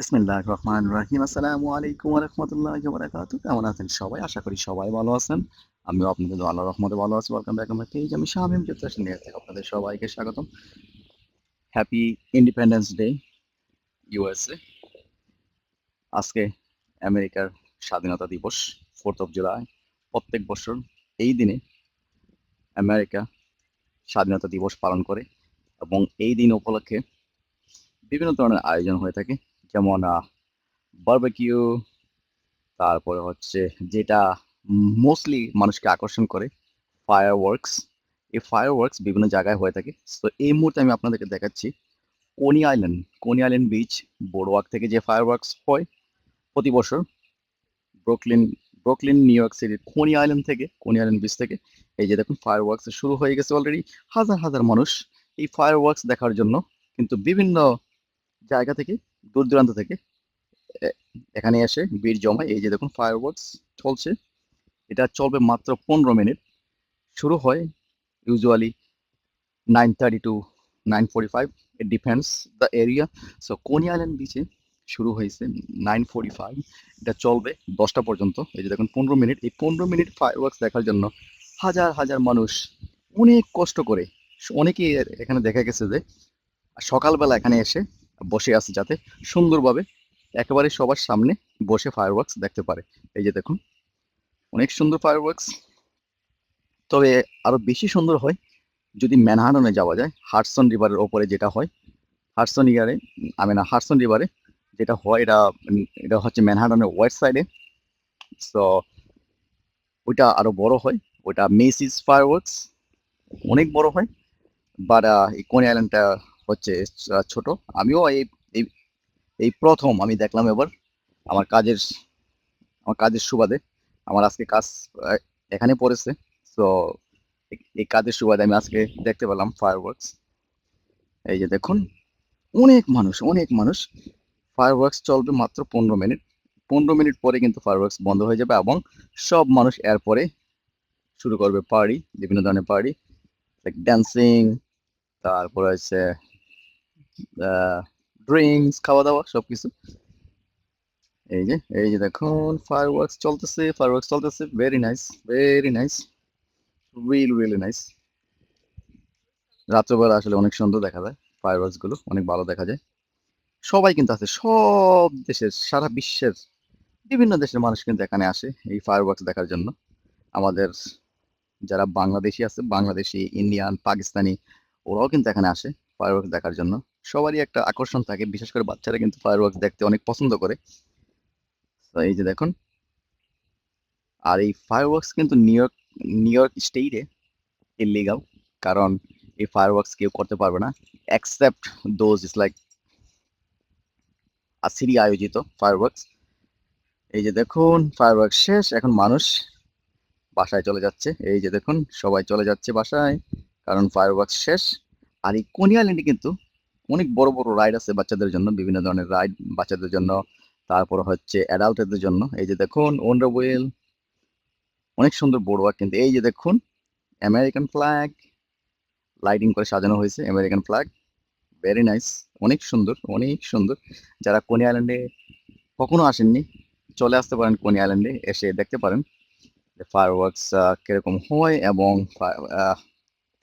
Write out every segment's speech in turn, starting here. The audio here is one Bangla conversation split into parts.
বিসমিল্লাহির রহমানির রহিম। আসসালামু আলাইকুম ওয়া রাহমাতুল্লাহি ওয়া বারাকাতুহু। কেমন আছেন সবাই? আশা করি সবাই ভালো আছেন। আমিও আপনাদের আল্লাহর রহমতে ভালো আছি। Welcome back to my page. আমি শামীম যুক্তরাষ্ট্র থেকে আপনাদের সবাইকে স্বাগতম। Happy independence day USA. আজকে আমেরিকার স্বাধীনতা দিবস 4th অফ জুলাই। প্রত্যেক বছর এই দিনে আমেরিকা স্বাধীনতা দিবস পালন করে এবং এই দিন উপলক্ষে বিভিন্ন ধরনের আয়োজন হয়ে থাকে। যেমন বারবিকিউ, তারপরে হচ্ছে যেটা মোস্টলি মানুষকে আকর্ষণ করে, ফায়ারওয়ার্কস। এই ফায়ারওয়ার্কস বিভিন্ন জায়গায় হয়ে থাকে। তো এই মুহূর্তে আমি আপনাদেরকে দেখাচ্ছি কোনি আইল্যান্ড বিচ বোর্ডওয়াক থেকে যে ফায়ারওয়ার্কস হয় প্রতি বছর ব্রুকলিন ব্রুকলিন নিউ ইয়র্ক সিটির কোনি আইল্যান্ড বিচ থেকে। এই যে দেখুন ফায়ারওয়ার্কস শুরু হয়ে গেছে অলরেডি। হাজার হাজার মানুষ এই ফায়ারওয়ার্কস দেখার জন্য কিন্তু বিভিন্ন জায়গা থেকে, দূর দূরান্ত থেকে এ- এখানে এসে ভিড় জমায়। এই যে দেখুন ফায়ারওয়ার্কস চলছে। এটা চলবে মাত্র 15 মিনিট। শুরু হয় usually 9:30 to 9:45। It depends the area. So Coney Island বিচে শুরু হয়েছে 9:45। এটা চলবে 10টা পর্যন্ত। এই যে দেখুন 15 মিনিট। এই 15 মিনিট ফায়ারওয়ার্কস দেখার জন্য হাজার হাজার মানুষ অনেক কষ্ট করে, অনেকেই এখানে দেখা গেছে যে সকালবেলা এখানে এসে বসে আছে যাতে সুন্দরভাবে একেবারে সবার সামনে বসে ফায়ারওয়ার্কস দেখতে পারে। এই যে দেখুন অনেক সুন্দর ফায়ারওয়ার্কস। তবে আরো বেশি সুন্দর হয় যদি ম্যানহাটনে যাওয়া যায়, হাডসন রিভারের ওপরে যেটা হয়। হাডসন রিভারে যেটা হয়, এটা হচ্ছে ম্যানহাটনের ওয়েস্ট সাইডে। সো ওইটা আরো বড় হয়। ওইটা মেসিস ফায়ারওয়ার্কস, অনেক বড় হয়। বাট এই কোনি আইল্যান্ডটা হচ্ছে ছোট। আমিও এই এই প্রথম আমি দেখলাম এবার আমার কাজের আমার কাজের সুবাদে। আমার আজকে কাজ আহ, এখানে পড়েছে। তো এই কাজের সুবাদে আমি আজকে দেখতে পেলাম ফায়ারওয়ার্কস। এই যে দেখুন অনেক মানুষ। ফায়ারওয়ার্কস চলবে মাত্র 15 মিনিট। 15 মিনিট পরে কিন্তু ফায়ারওয়ার্কস বন্ধ হয়ে যাবে এবং সব মানুষ এরপরে শুরু করবে পার্টি, বিভিন্ন ধরনের পার্টি, লাইক ড্যান্সিং, তারপরে হচ্ছে ড্রিঙ্কস, খাওয়া দাওয়া সবকিছু। এই যে দেখুন ফায়ারওয়ার্কস চলতেছে। Very nice, very nice, really nice. রাত্রেবেলা আসলে অনেক সুন্দর দেখা যায়। ফায়ারওয়ার্কস গুলো অনেক ভালো দেখা যায়। সবাই কিন্তু আছে, সব দেশের, সারা বিশ্বের বিভিন্ন দেশের মানুষ কিন্তু এখানে আসে এই ফায়ারওয়ার্কস দেখার জন্য। আমাদের যারা বাংলাদেশি আছে, বাংলাদেশি, ইন্ডিয়ান, পাকিস্তানি, ওরাও কিন্তু এখানে আসে ফায়ারওয়ার্কস দেখার জন্য। সবারই একটা আকর্ষণ থাকে, বিশেষ করে বাচ্চারা কিন্তু ফায়ারওয়ার্কস দেখতে অনেক পছন্দ করে। তো এই যে দেখুন। আর এই ফায়ারওয়ার্কস কিন্তু নিউ ইয়র্ক স্টেটে ইলিগাল, কারণ এই ফায়ারওয়ার্কস কেউ করতে পারবে না except those is like city আয়োজিত ফায়ারওয়ার্কস। এই যে দেখুন ফায়ারওয়ার্কস শেষ, এখন মানুষ বাসায় চলে যাচ্ছে। এই যে দেখুন সবাই চলে যাচ্ছে বাসায়, কারণ ফায়ারওয়ার্কস শেষ। আর এই কোনি আইল্যান্ডে কিন্তু অনেক বড় বড় রাইড আছে বাচ্চাদের জন্য, বিভিন্ন ধরনের রাইড বাচ্চাদের জন্য, তারপর হচ্ছে অ্যাডাল্টদের জন্য। এই যে দেখুন ওয়ান্ডার হুইল, অনেক সুন্দর বোর্ডওয়াক। কিন্তু এই যে দেখুন আমেরিকান ফ্ল্যাগ লাইটিং করে সাজানো হয়েছে, আমেরিকান ফ্ল্যাগ, ভেরি নাইস, অনেক সুন্দর, অনেক সুন্দর। যারা কোনি আইল্যান্ডে কখনো আসেননি, চলে আসতে পারেন কোনি আইল্যান্ডে, এসে দেখতে পারেন ফায়ারওয়ার্কস কিরকম হয়। এবং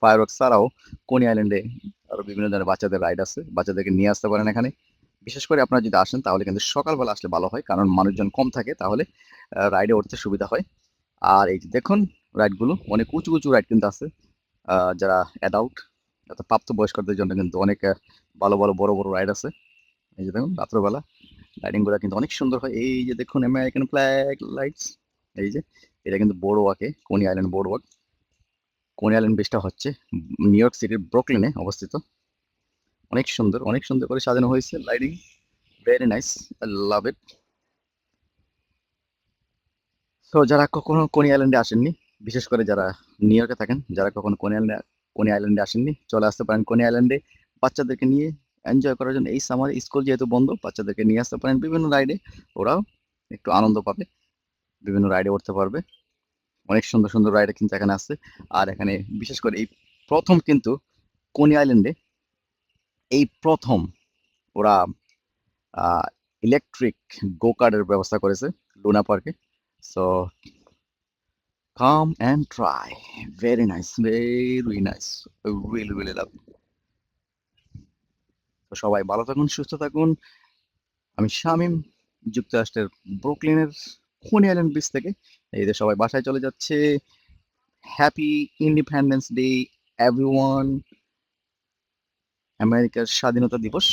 ফায়ারওয়ার্কস ছাড়াও কোনি আইল্যান্ডে আরো বিভিন্ন ধরনের বাচ্চাদের রাইড আছে, বাচ্চাদেরকে নিয়ে আসতে পারেন এখানে। বিশেষ করে আপনারা যদি আসেন তাহলে কিন্তু সকালবেলা আসলে ভালো হয়, কারণ মানুষজন কম থাকে, তাহলে রাইডে উঠতে সুবিধা হয়। আর এই যে দেখুন রাইডগুলো অনেক উঁচু উঁচু রাইড কিন্তু আছে। যারা অ্যাডাল্ট, অর্থাৎ প্রাপ্তবয়স্কদের জন্য কিন্তু অনেক ভালো ভালো বড় বড় রাইড আছে। এই যে দেখুন রাত্রবেলা লাইটিং গুলা কিন্তু অনেক সুন্দর হয়। এই যে দেখুন আমেরিকান ফ্ল্যাগ লাইটস। এই যে এটা কিন্তু বোর্ড ওয়াকে, কোনি আইল্যান্ড বোর্ড ওয়াক। কোনি আইল্যান্ড বিচটা হচ্ছে নিউ ইয়র্ক সিটির ব্রুকলিনে অবস্থিত। অনেক সুন্দর, অনেক সুন্দর করে সাজানো হয়েছে, lighting, very nice, I love it. তো যারা কখনো কোনি আইল্যান্ডে আসেননি, বিশেষ করে যারা নিউ ইয়র্কে থাকেন, যারা কখনো কোনি আইল্যান্ডে আসেননি, চলে আসতে পারেন কোনি আইল্যান্ডে বাচ্চাদেরকে নিয়ে এনজয় করার জন্য। এই সামার স্কুল যেহেতু বন্ধ, বাচ্চাদেরকে নিয়ে আসতে পারেন বিভিন্ন রাইডে, ওরাও একটু আনন্দ পাবে, বিভিন্ন রাইডে উঠতে পারবে। অনেক সুন্দর সুন্দর রাইডে কিন্তু এখানে আসছে। আর এখানে বিশেষ করে এই প্রথম কিন্তু কোনি আইল্যান্ডে এই প্রথম ওরা ইলেকট্রিক গো কার্টের ব্যবস্থা করেছে লুনা পার্কে। So come and try, very nice, very nice, really really love. তো সবাই ভালো থাকুন, সুস্থ থাকুন। আমি শামীম, যুক্তরাষ্ট্রের ব্রুকলিনের খনি আইল্যান্ড বিচ থেকে। এই যে সবাই বাসায় চলে যাচ্ছে। হ্যাপি ইন্ডিপেন্ডেন্স ডে এভরিওয়ান, আমেরিকার স্বাধীনতা দিবস।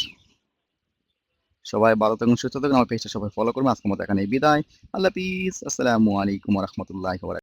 সবাই ভালো থাকুন, সুস্থ থাকুন। আমার পেজটা সবাই ফলো করবেন। আজকের মতো এখানে বিদায়। আল্লাহ হাফিজ, আসসালামু আলাইকুম রহমতুল্লাহ।